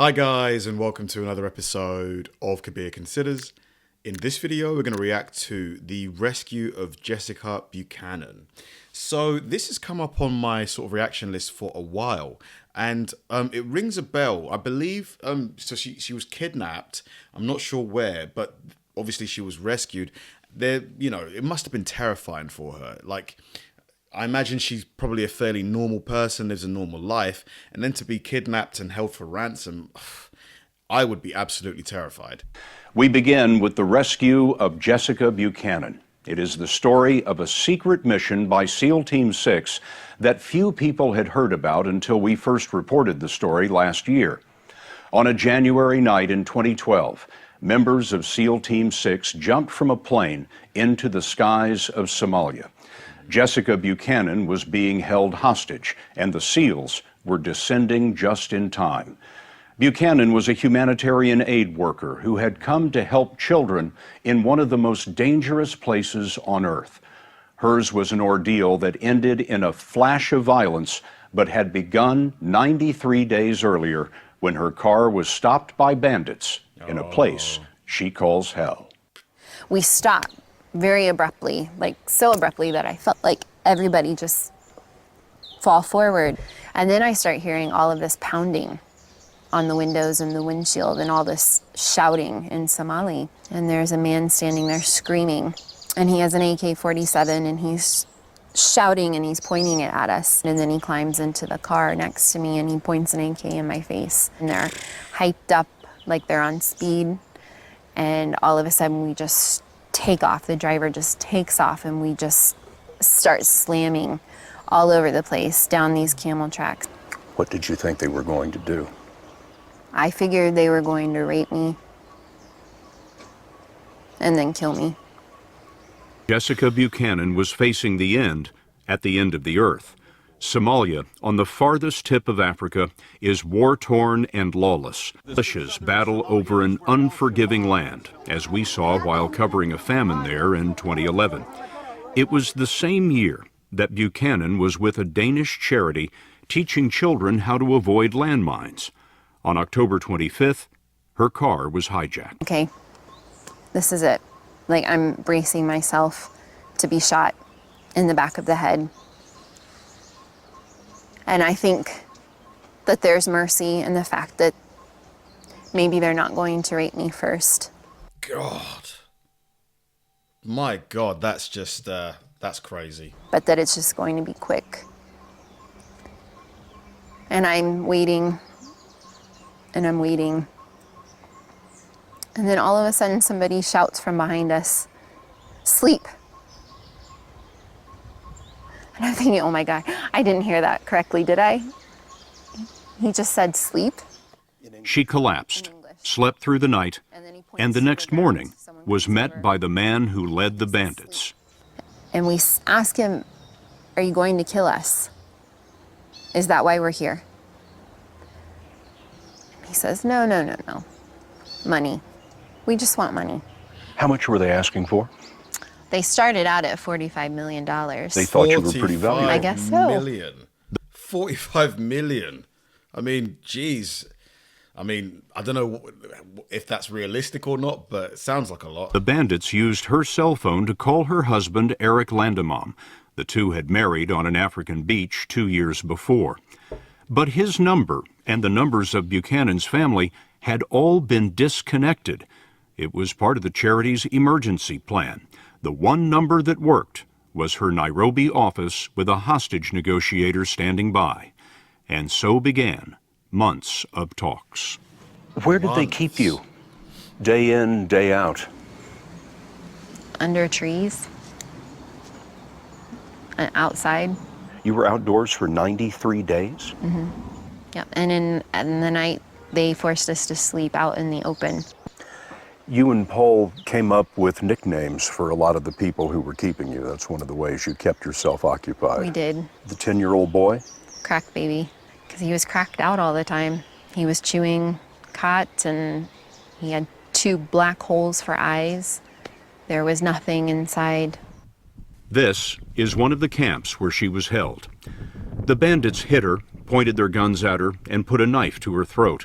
Hi guys, and welcome to another episode of Kabir Considers. In this video, we're going to react to the rescue of Jessica Buchanan. So this has come up on my sort of reaction list for a while, and it rings a bell. I believe so she was kidnapped. I'm not sure where, but obviously she was rescued. It must have been terrifying for her. Like, I imagine she's probably a fairly normal person, lives a normal life, and then to be kidnapped and held for ransom, I would be absolutely terrified. We begin with the rescue of Jessica Buchanan. It is the story of a secret mission by SEAL Team 6 that few people had heard about until we first reported the story last year. On a January night in 2012, members of SEAL Team 6 jumped from a plane into the skies of Somalia. Jessica Buchanan was being held hostage, and the SEALs were descending just in time. Buchanan was a humanitarian aid worker who had come to help children in one of the most dangerous places on earth. Hers was an ordeal that ended in a flash of violence, but had begun 93 days earlier when her car was stopped by bandits in a place she calls hell. We stopped very abruptly, like so abruptly that I felt like everybody just fall forward. And then I start hearing all of this pounding on the windows and the windshield and all this shouting in Somali. And there's a man standing there screaming, and he has an AK-47 and he's shouting and he's pointing it at us. And then he climbs into the car next to me and he points an AK in my face. And they're hyped up like they're on speed. And all of a sudden we just take off. The driver just takes off and we just start slamming all over the place down these camel tracks. What did you think they were going to do? I figured they were going to rape me and then kill me. Jessica Buchanan was facing the end at the end of the earth. Somalia, on the farthest tip of Africa, is war-torn and lawless. Militias battle over an unforgiving land, as we saw while covering a famine there in 2011. It was the same year that Buchanan was with a Danish charity teaching children how to avoid landmines. On October 25th, her car was hijacked. Okay, this is it. Like, I'm bracing myself to be shot in the back of the head. And I think that there's mercy in the fact that maybe they're not going to rape me first. God. My God, that's just, that's crazy. But that it's just going to be quick. And I'm waiting, and I'm waiting. And then all of a sudden somebody shouts from behind us, "Sleep." And I'm thinking, oh my God, I didn't hear that correctly, did I? He just said sleep. She collapsed, slept through the night, and the next morning was met by the man who led the bandits. And we ask him, "Are you going to kill us? Is that why we're here?" He says, no. Money. We just want money. How much were they asking for? They started out at $45 million. They thought you were pretty valuable. I guess so. 45 million. I mean, geez. I mean, I don't know if that's realistic or not, but it sounds like a lot. The bandits used her cell phone to call her husband, Eric Landemam. The two had married on an African beach 2 years before. But his number and the numbers of Buchanan's family had all been disconnected. It was part of the charity's emergency plan. The one number that worked was her Nairobi office with a hostage negotiator standing by. And so began months of talks. Where did they keep you? Day in, day out? Under trees. Outside. You were outdoors for 93 days? Mm-hmm. Yep. And in the night, they forced us to sleep out in the open. You and Paul came up with nicknames for a lot of the people who were keeping you. That's one of the ways you kept yourself occupied. We did. The 10-year-old boy? Crack baby. Because he was cracked out all the time. He was chewing cot and he had 2 black holes for eyes. There was nothing inside. This is one of the camps where she was held. The bandits hit her, pointed their guns at her, and put a knife to her throat.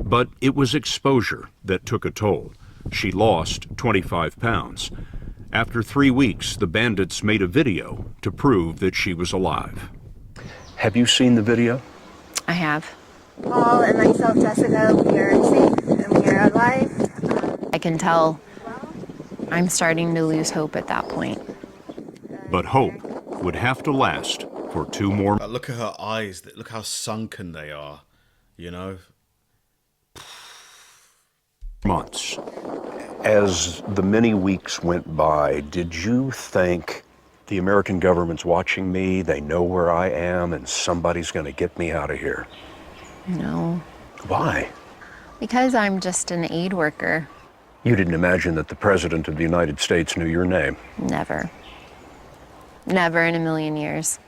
But it was exposure that took a toll. She lost 25 pounds. After 3 weeks, the bandits made a video to prove that she was alive. Have you seen the video? I have. Paul and myself, Jessica, we are safe and we are alive. I can tell I'm starting to lose hope at that point. But hope would have to last for 2 more Look at her eyes. Look how sunken they are, you know? months. As the many weeks went by, did you think the American government's watching me, they know where I am, and somebody's going to get me out of here? No, Why? because I'm just an aid worker. You didn't imagine that the President of the United States knew your name. Never. Never in a million years.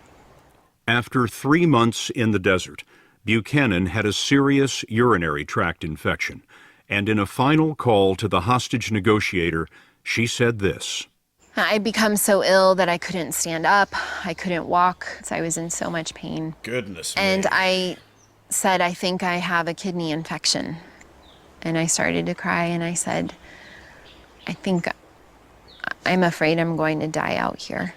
After 3 months in the desert, Buchanan had a serious urinary tract infection. And in a final call to the hostage negotiator, she said this. I'd become so ill that I couldn't stand up. I couldn't walk. So I was in so much pain. Goodness me. And I said, I think I have a kidney infection. And I started to cry and I said, I'm afraid I'm going to die out here.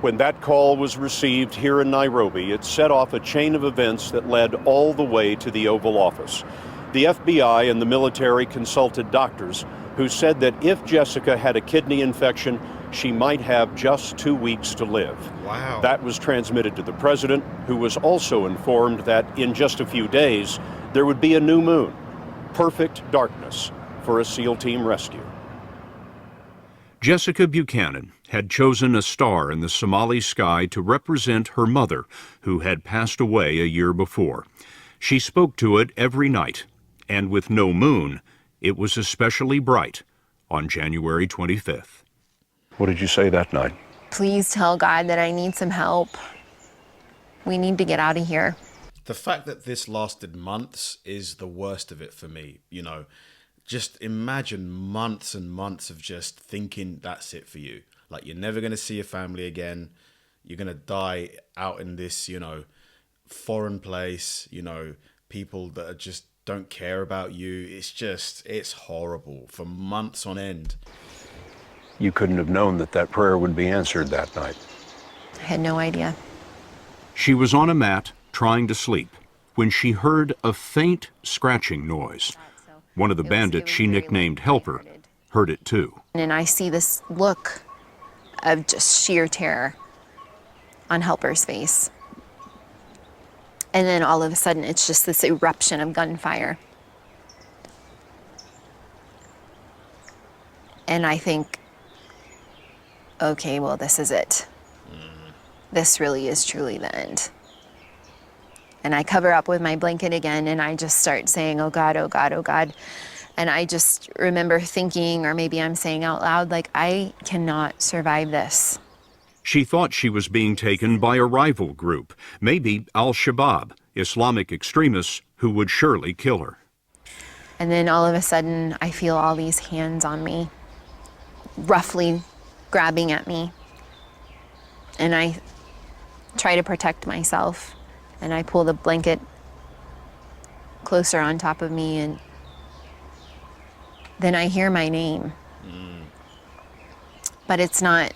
When that call was received here in Nairobi, it set off a chain of events that led all the way to the Oval Office. The FBI and the military consulted doctors who said that if Jessica had a kidney infection, she might have just 2 weeks to live. Wow. That was transmitted to the president, who was also informed that in just a few days, there would be a new moon. Perfect darkness for a SEAL team rescue. Jessica Buchanan had chosen a star in the Somali sky to represent her mother, who had passed away a year before. She spoke to it every night, and with no moon, it was especially bright on January 25th. What did you say that night? Please tell God that I need some help. We need to get out of here. The fact that this lasted months is the worst of it for me, you know. Just imagine months and months of just thinking that's it for you. Like, you're never going to see your family again. You're going to die out in this, you know, foreign place, you know, people that are just don't care about you. It's horrible for months on end. You couldn't have known that that prayer would be answered that night. I had no idea. She was on a mat trying to sleep when she heard a faint scratching noise. One of the bandits she nicknamed Helper heard it too. And I see this look of just sheer terror on Helper's face. And then all of a sudden, it's just this eruption of gunfire. And I think, okay, well, this is it. This really is truly the end. And I cover up with my blanket again, and I just start saying, oh God, oh God, oh God. And I just remember thinking, or maybe I'm saying out loud, like, I cannot survive this. She thought she was being taken by a rival group, maybe Al-Shabaab, Islamic extremists who would surely kill her. And then all of a sudden, I feel all these hands on me, roughly grabbing at me. And I try to protect myself. And I pull the blanket closer on top of me, and then I hear my name. But it's not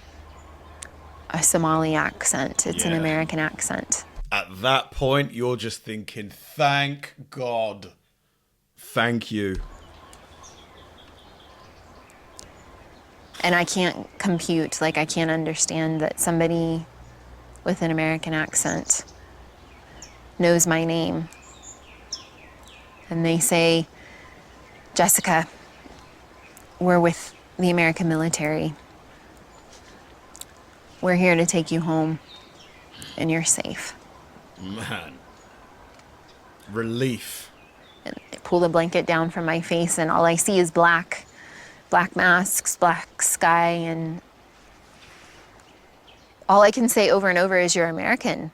a Somali accent, it's an American accent. At that point, you're just thinking, thank God. Thank you. And I can't compute, like, I can't understand that somebody with an American accent knows my name. And they say, Jessica, we're with the American military. We're here to take you home, and you're safe. Man. Relief. And I pull the blanket down from my face, and all I see is black. Black masks, black sky, and all I can say over and over is, you're American.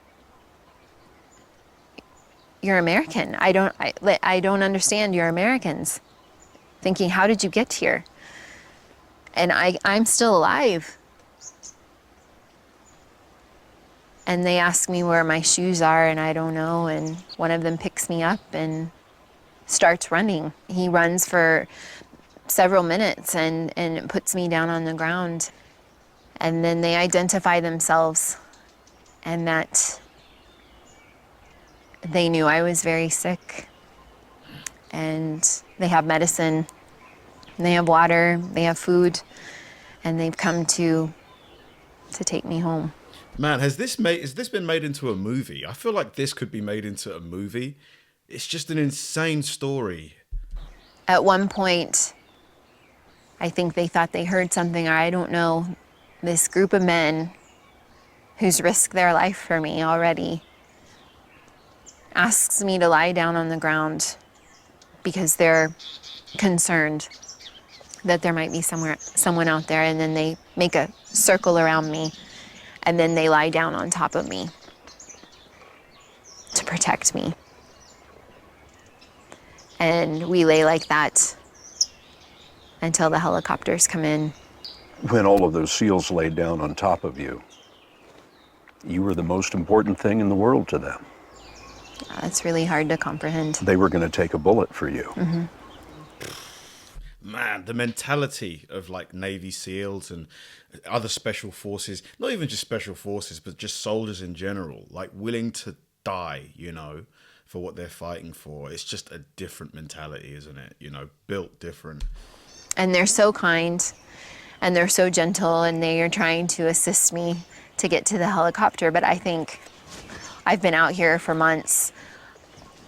You're American. I don't understand. You're Americans. Thinking, how did you get here? And I'm still alive. And they ask me where my shoes are, and I don't know. And one of them picks me up, and starts running. He runs for several minutes and puts me down on the ground. And then they identify themselves and that they knew I was very sick. And they have medicine, and they have water, they have food, and they've come to take me home. Man, has this been made into a movie? I feel like this could be made into a movie. It's just an insane story. At one point, I think they thought they heard something, or I don't know. This group of men who's risked their life for me already asks me to lie down on the ground because they're concerned that there might be someone out there, and then they make a circle around me, and then they lie down on top of me to protect me. And we lay like that until the helicopters come in. When all of those SEALs laid down on top of you, you were the most important thing in the world to them. It's really hard to comprehend. They were going to take a bullet for you. Mm-hmm. Man, the mentality of like Navy SEALs and other special forces, not even just special forces, but just soldiers in general, like willing to die, you know, for what they're fighting for. It's just a different mentality, isn't it? You know, built different. And they're so kind, and they're so gentle, and they are trying to assist me to get to the helicopter. But I think I've been out here for months.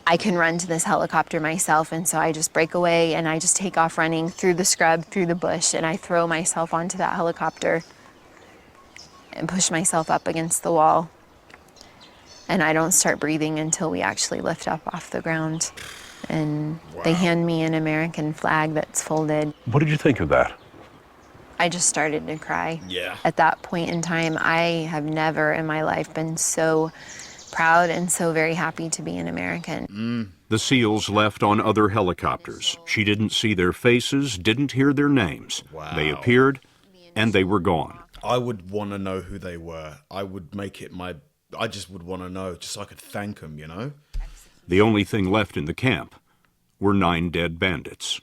I can run to this helicopter myself, and so I just break away and I just take off running through the scrub, through the bush, and I throw myself onto that helicopter and push myself up against the wall. And I don't start breathing until we actually lift up off the ground. And they hand me an American flag that's folded. What did you think of that? I just started to cry. Yeah. At that point in time, I have never in my life been so proud and so very happy to be an American. The SEALs left on other helicopters. She didn't see their faces, didn't hear their names. Wow. They appeared, and they were gone. I would want to know who they were. I just would want to know, just so I could thank them, you know? The only thing left in the camp were 9 dead bandits.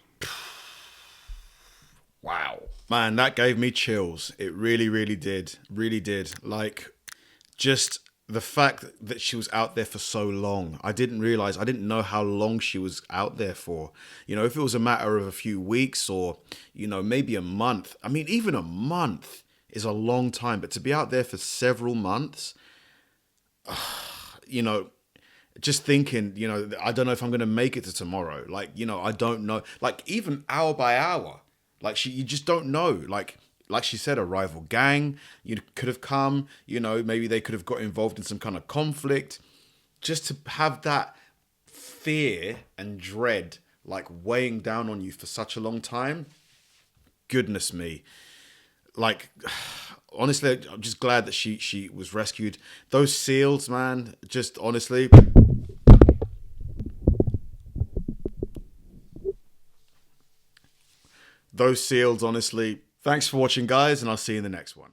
Wow. Man, that gave me chills. It really, really did. Really did. Like, just the fact that she was out there for so long. I didn't know how long she was out there for. You know, if it was a matter of a few weeks or, you know, maybe a month. I mean, even a month is a long time. But to be out there for several months, you know, just thinking, you know, I don't know if I'm going to make it to tomorrow. Like, you know, I don't know. Like, even hour by hour. Like, you just don't know. Like she said, a rival gang, you could have come, you know, maybe they could have got involved in some kind of conflict. Just to have that fear and dread, like, weighing down on you for such a long time. Goodness me. Like, honestly, I'm just glad that she was rescued. Those SEALs, man, just honestly... Those SEALs, honestly, thanks for watching, guys, and I'll see you in the next one.